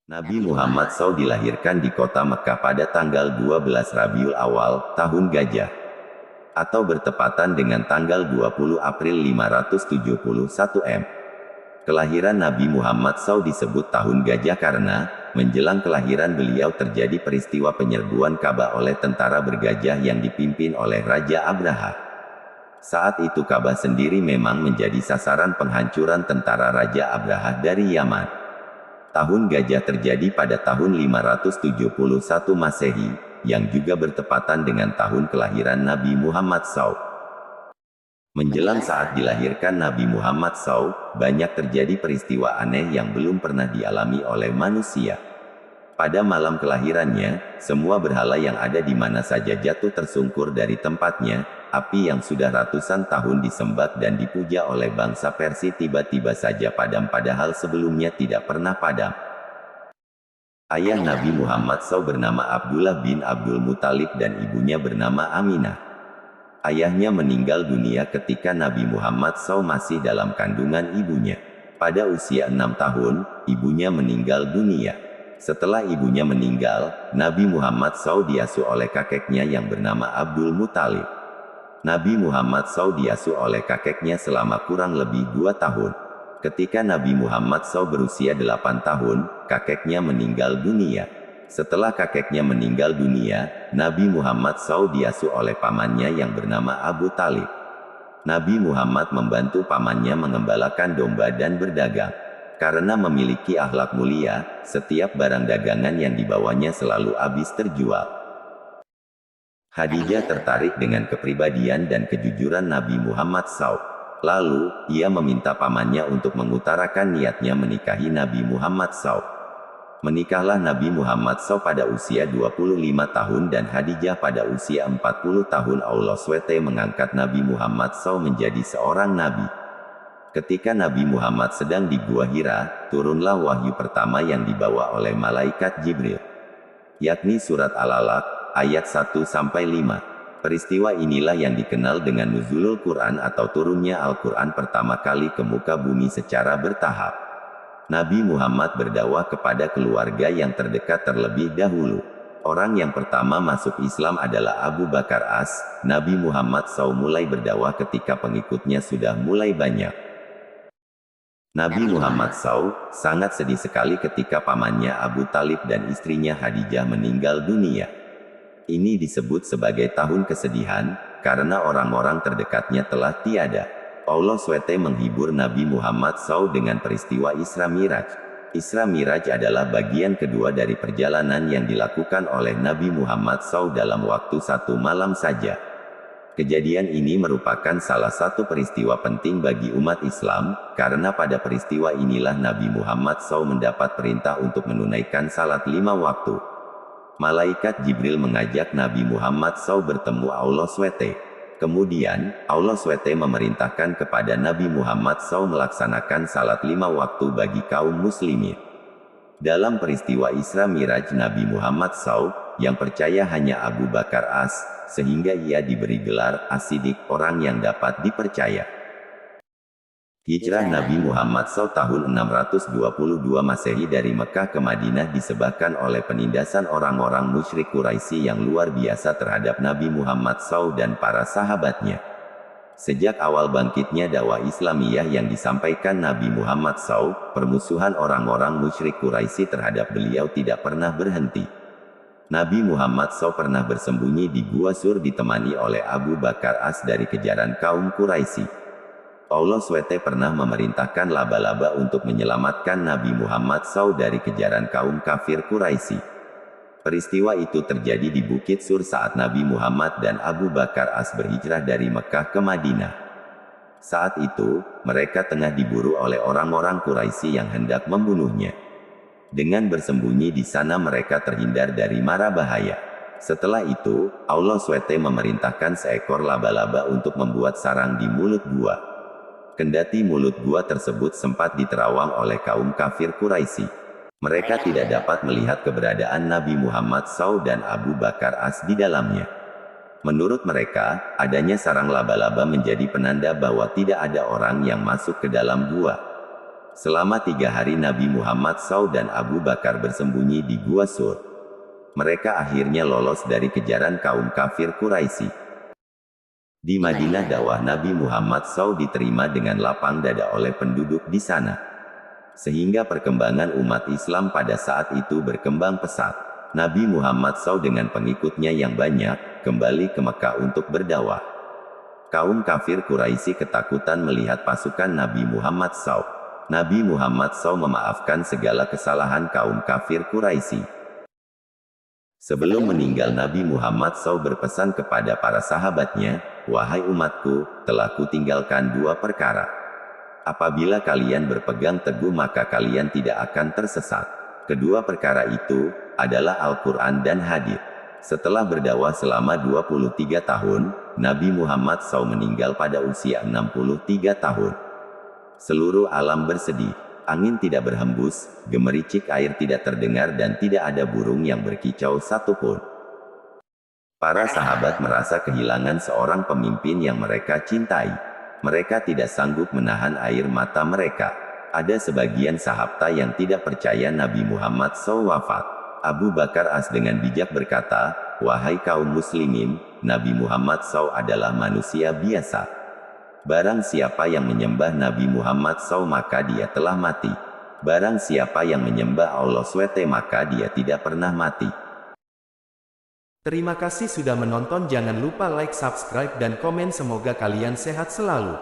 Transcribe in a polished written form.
Nabi Muhammad SAW dilahirkan di kota Mekkah pada tanggal 12 Rabiul Awal, tahun Gajah, atau bertepatan dengan tanggal 20 April 571 M. Kelahiran Nabi Muhammad SAW disebut tahun Gajah karena, menjelang kelahiran beliau terjadi peristiwa penyerbuan Ka'bah oleh tentara bergajah yang dipimpin oleh Raja Abraha. Saat itu Ka'bah sendiri memang menjadi sasaran penghancuran tentara Raja Abraha dari Yaman. Tahun Gajah terjadi pada tahun 571 Masehi, yang juga bertepatan dengan tahun kelahiran Nabi Muhammad SAW. Menjelang saat dilahirkan Nabi Muhammad SAW, banyak terjadi peristiwa aneh yang belum pernah dialami oleh manusia. Pada malam kelahirannya, semua berhala yang ada di mana saja jatuh tersungkur dari tempatnya. Api yang sudah ratusan tahun disembah dan dipuja oleh bangsa Persia tiba-tiba saja padam padahal sebelumnya tidak pernah padam. Ayah Nabi Muhammad SAW bernama Abdullah bin Abdul Muthalib dan ibunya bernama Aminah. Ayahnya meninggal dunia ketika Nabi Muhammad SAW masih dalam kandungan ibunya. Pada usia 6 tahun, ibunya meninggal dunia. Setelah ibunya meninggal, Nabi Muhammad SAW diasuh oleh kakeknya yang bernama Abdul Muthalib. Nabi Muhammad SAW diasuh oleh kakeknya selama kurang lebih 2 tahun. Ketika Nabi Muhammad SAW berusia 8 tahun, kakeknya meninggal dunia. Setelah kakeknya meninggal dunia, Nabi Muhammad SAW diasuh oleh pamannya yang bernama Abu Talib. Nabi Muhammad membantu pamannya mengembalakan domba dan berdagang. Karena memiliki akhlak mulia, setiap barang dagangan yang dibawanya selalu habis terjual. Khadijah tertarik dengan kepribadian dan kejujuran Nabi Muhammad SAW. Lalu, ia meminta pamannya untuk mengutarakan niatnya menikahi Nabi Muhammad SAW. Menikahlah Nabi Muhammad SAW pada usia 25 tahun dan Khadijah pada usia 40 tahun. Allah SWT mengangkat Nabi Muhammad SAW menjadi seorang nabi. Ketika Nabi Muhammad sedang di Gua Hira, turunlah wahyu pertama yang dibawa oleh malaikat Jibril, yakni surat Al-Alaq, ayat 1-5. Peristiwa inilah yang dikenal dengan nuzulul Quran atau turunnya Al-Quran pertama kali ke muka bumi secara bertahap. Nabi Muhammad berdakwah kepada keluarga yang terdekat terlebih dahulu. Orang yang pertama masuk Islam adalah Abu Bakar As. Nabi Muhammad SAW mulai berdakwah ketika pengikutnya sudah mulai banyak. Nabi Muhammad SAW sangat sedih sekali ketika pamannya Abu Talib dan istrinya Khadijah meninggal dunia. Ini disebut sebagai tahun kesedihan, karena orang-orang terdekatnya telah tiada. Allah SWT menghibur Nabi Muhammad SAW dengan peristiwa Isra Miraj. Isra Miraj adalah bagian kedua dari perjalanan yang dilakukan oleh Nabi Muhammad SAW dalam waktu 1 malam saja. Kejadian ini merupakan salah satu peristiwa penting bagi umat Islam, karena pada peristiwa inilah Nabi Muhammad SAW mendapat perintah untuk menunaikan salat 5 waktu. Malaikat Jibril mengajak Nabi Muhammad SAW bertemu Allah SWT. Kemudian, Allah SWT memerintahkan kepada Nabi Muhammad SAW melaksanakan salat 5 waktu bagi kaum muslimin. Dalam peristiwa Isra Miraj Nabi Muhammad SAW, yang percaya hanya Abu Bakar As, sehingga ia diberi gelar As-Siddiq, orang yang dapat dipercaya. Hijrah Nabi Muhammad SAW tahun 622 Masehi dari Mekah ke Madinah disebabkan oleh penindasan orang-orang musyrik Quraisy yang luar biasa terhadap Nabi Muhammad SAW dan para sahabatnya. Sejak awal bangkitnya dakwah Islamiyah yang disampaikan Nabi Muhammad SAW, permusuhan orang-orang musyrik Quraisy terhadap beliau tidak pernah berhenti. Nabi Muhammad SAW pernah bersembunyi di Gua Sur ditemani oleh Abu Bakar As dari kejaran kaum Quraisy. Allah SWT pernah memerintahkan laba-laba untuk menyelamatkan Nabi Muhammad SAW dari kejaran kaum kafir Quraisy. Peristiwa itu terjadi di Bukit Sur saat Nabi Muhammad dan Abu Bakar As berhijrah dari Mekah ke Madinah. Saat itu, mereka tengah diburu oleh orang-orang Quraisy yang hendak membunuhnya. Dengan bersembunyi di sana mereka terhindar dari mara bahaya. Setelah itu, Allah SWT memerintahkan seekor laba-laba untuk membuat sarang di mulut gua. Kendati mulut gua tersebut sempat diterawang oleh kaum kafir Quraisy, mereka tidak dapat melihat keberadaan Nabi Muhammad SAW dan Abu Bakar As di dalamnya. Menurut mereka, adanya sarang laba-laba menjadi penanda bahwa tidak ada orang yang masuk ke dalam gua. Selama 3 hari Nabi Muhammad SAW dan Abu Bakar bersembunyi di Gua Sur. Mereka akhirnya lolos dari kejaran kaum kafir Quraisy. Di Madinah dakwah Nabi Muhammad SAW diterima dengan lapang dada oleh penduduk di sana. Sehingga perkembangan umat Islam pada saat itu berkembang pesat. Nabi Muhammad SAW dengan pengikutnya yang banyak, kembali ke Mekah untuk berdakwah. Kaum kafir Quraisy ketakutan melihat pasukan Nabi Muhammad SAW. Nabi Muhammad SAW memaafkan segala kesalahan kaum kafir Quraisy. Sebelum meninggal Nabi Muhammad SAW berpesan kepada para sahabatnya, "Wahai umatku, telah kutinggalkan 2 perkara. Apabila kalian berpegang teguh maka kalian tidak akan tersesat. Kedua perkara itu adalah Al-Quran dan Hadits." Setelah berdakwah selama 23 tahun, Nabi Muhammad SAW meninggal pada usia 63 tahun. Seluruh alam bersedih. Angin tidak berhembus, gemericik air tidak terdengar dan tidak ada burung yang berkicau satupun. Para sahabat merasa kehilangan seorang pemimpin yang mereka cintai. Mereka tidak sanggup menahan air mata mereka. Ada sebagian sahabat yang tidak percaya Nabi Muhammad SAW wafat. Abu Bakar As dengan bijak berkata, "Wahai kaum muslimin, Nabi Muhammad SAW adalah manusia biasa. Barang siapa yang menyembah Nabi Muhammad SAW maka dia telah mati. Barang siapa yang menyembah Allah SWT maka dia tidak pernah mati." Terima kasih sudah menonton, jangan lupa like, subscribe dan komen, semoga kalian sehat selalu.